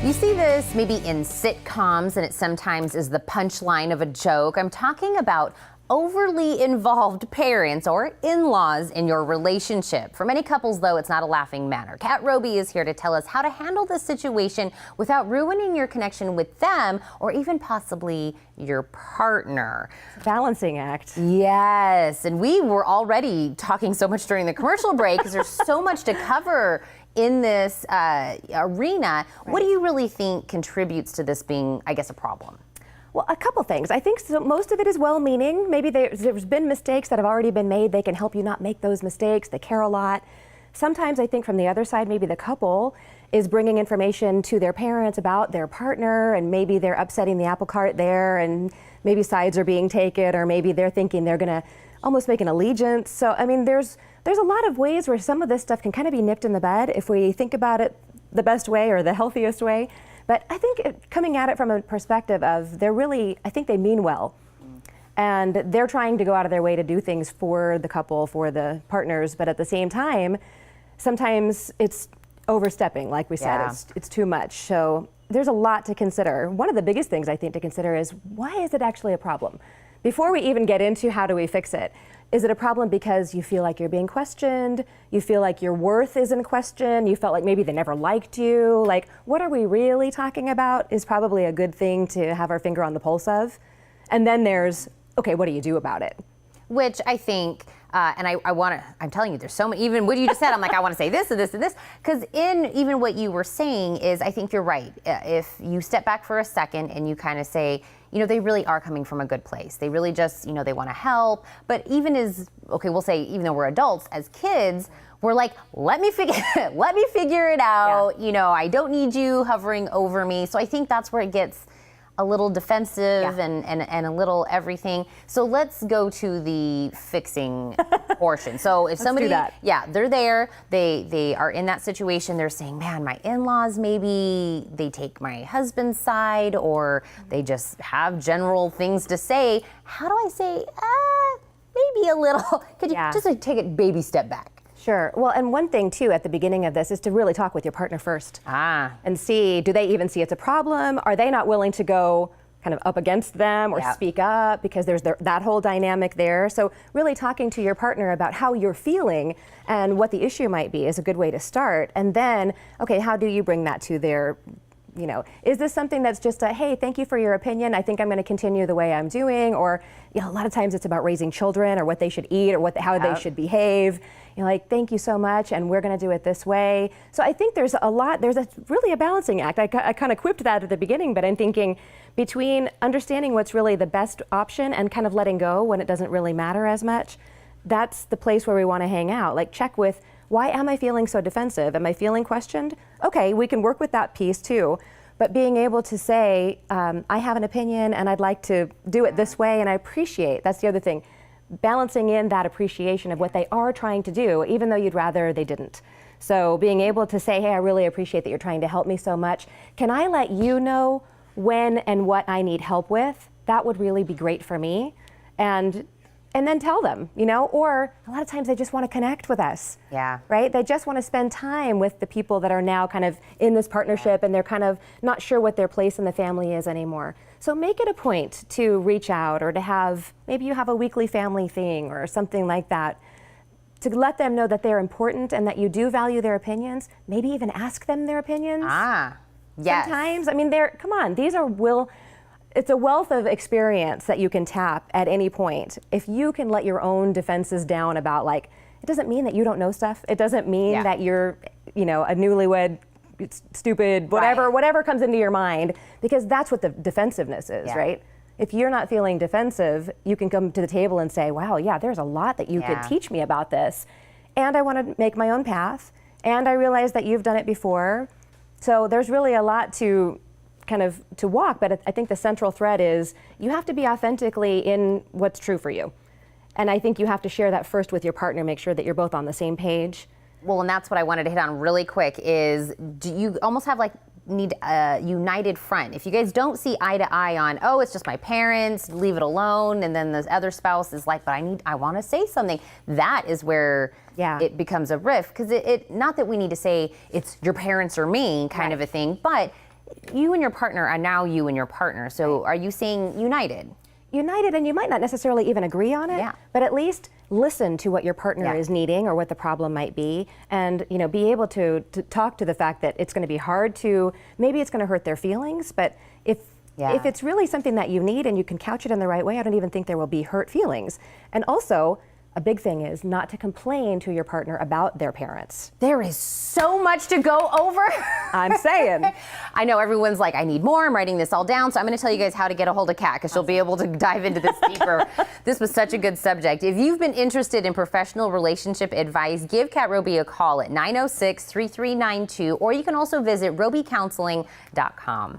You see this maybe in sitcoms, and it sometimes is the punchline of a joke. I'm talking about overly involved parents or in-laws in your relationship. For many couples, though, it's not a laughing matter. Kat Robey is here to tell us how to handle this situation without ruining your connection with them or even possibly your partner. Balancing act. Yes, and we were already talking so much during the commercial break because there's so much to cover in this arena. Right. What do you really think contributes to this being, I guess, a problem? Well, a couple things. I think most of it is well-meaning. Maybe there's been mistakes that have already been made. They can help you not make those mistakes. They care a lot. Sometimes I think from the other side, maybe the couple is bringing information to their parents about their partner, and maybe they're upsetting the apple cart there, and maybe sides are being taken, or maybe they're thinking they're going to almost make an allegiance. So, I mean, there's a lot of ways where some of this stuff can kind of be nipped in the bud if we think about it the best way or the healthiest way. But I think coming at it from a perspective of I think they mean well. And they're trying to go out of their way to do things for the couple, for the partners, but at the same time, sometimes it's overstepping, like we said, it's too much. So there's a lot to consider. One of the biggest things I think to consider is, why is it actually a problem? Before we even get into how do we fix it, is it a problem because you feel like you're being questioned? You feel like your worth is in question? You felt like maybe they never liked you? Like, what are we really talking about is probably a good thing to have our finger on the pulse of. And then there's, okay, what do you do about it? Which I think, and I'm telling you, there's so many, even what you just said, I'm like, I want to say this and this and this. Because in even what you were saying is, I think you're right. If you step back for a second and you kind of say, you know, they really are coming from a good place. They really just, you know, they want to help. But even we'll say, even though we're adults, as kids, we're like, let me figure it out. Yeah. You know, I don't need you hovering over me. So I think that's where it gets a little defensive and a little everything. So let's go to the fixing portion. So if somebody, they're there, they are in that situation, they're saying, man, my in-laws, maybe they take my husband's side, or they just have general things to say. How do I say, maybe a little, could you just like take it baby step back? Sure. Well, and one thing too at the beginning of this is to really talk with your partner first. And see, do they even see it's a problem? Are they not willing to go kind of up against them or speak up, because there's that whole dynamic there. So really talking to your partner about how you're feeling and what the issue might be is a good way to start. And then, okay, how do you bring that to their, you know, is this something that's just a, hey, thank you for your opinion, I think I'm going to continue the way I'm doing? Or, you know, a lot of times it's about raising children or what they should eat or how they should behave. You know, like, thank you so much, and we're going to do it this way. So I think there's really a balancing act. I kind of quipped that at the beginning, but I'm thinking between understanding what's really the best option and kind of letting go when it doesn't really matter as much, that's the place where we want to hang out. Like, check with, why am I feeling so defensive? Am I feeling questioned? Okay, we can work with that piece too. But being able to say, I have an opinion and I'd like to do it this way, and I appreciate, that's the other thing, balancing in that appreciation of what they are trying to do, even though you'd rather they didn't. So being able to say, hey, I really appreciate that you're trying to help me so much. Can I let you know when and what I need help with? That would really be great for me. And then tell them, you know, or a lot of times they just want to connect with us. Yeah. Right? They just want to spend time with the people that are now kind of in this partnership, and they're kind of not sure what their place in the family is anymore. So make it a point to reach out, or to have, maybe you have a weekly family thing or something like that, to let them know that they're important and that you do value their opinions. Maybe even ask them their opinions. Yes. Sometimes, I mean, come on, it's a wealth of experience that you can tap at any point. If you can let your own defenses down about, like, it doesn't mean that you don't know stuff. It doesn't mean that you're, you know, a newlywed, stupid, whatever comes into your mind, because that's what the defensiveness is, right? If you're not feeling defensive, you can come to the table and say, wow, yeah, there's a lot that you could teach me about this. And I want to make my own path. And I realize that you've done it before. So there's really a lot to walk, but I think the central thread is you have to be authentically in what's true for you. And I think you have to share that first with your partner, make sure that you're both on the same page. Well, and that's what I wanted to hit on really quick is, do you almost have need a united front? If you guys don't see eye to eye on, oh, it's just my parents, leave it alone, and then the other spouse is like, but I want to say something, that is where it becomes a rift. Because it not that we need to say it's your parents or me kind of a thing, but you and your partner are now you and your partner. So are you saying united? United, and you might not necessarily even agree on it, but at least listen to what your partner is needing or what the problem might be, and be able to talk to the fact that it's going to be hard to, maybe it's going to hurt their feelings, but if it's really something that you need and you can couch it in the right way, I don't even think there will be hurt feelings. And also, a big thing is not to complain to your partner about their parents. There is so much to go over. I'm saying. I know everyone's like, I need more. I'm writing this all down. So I'm going to tell you guys how to get a hold of Kat, because she'll be able to dive into this deeper. This was such a good subject. If you've been interested in professional relationship advice, give Kat Robey a call at 906-3392, or you can also visit robeycounseling.com.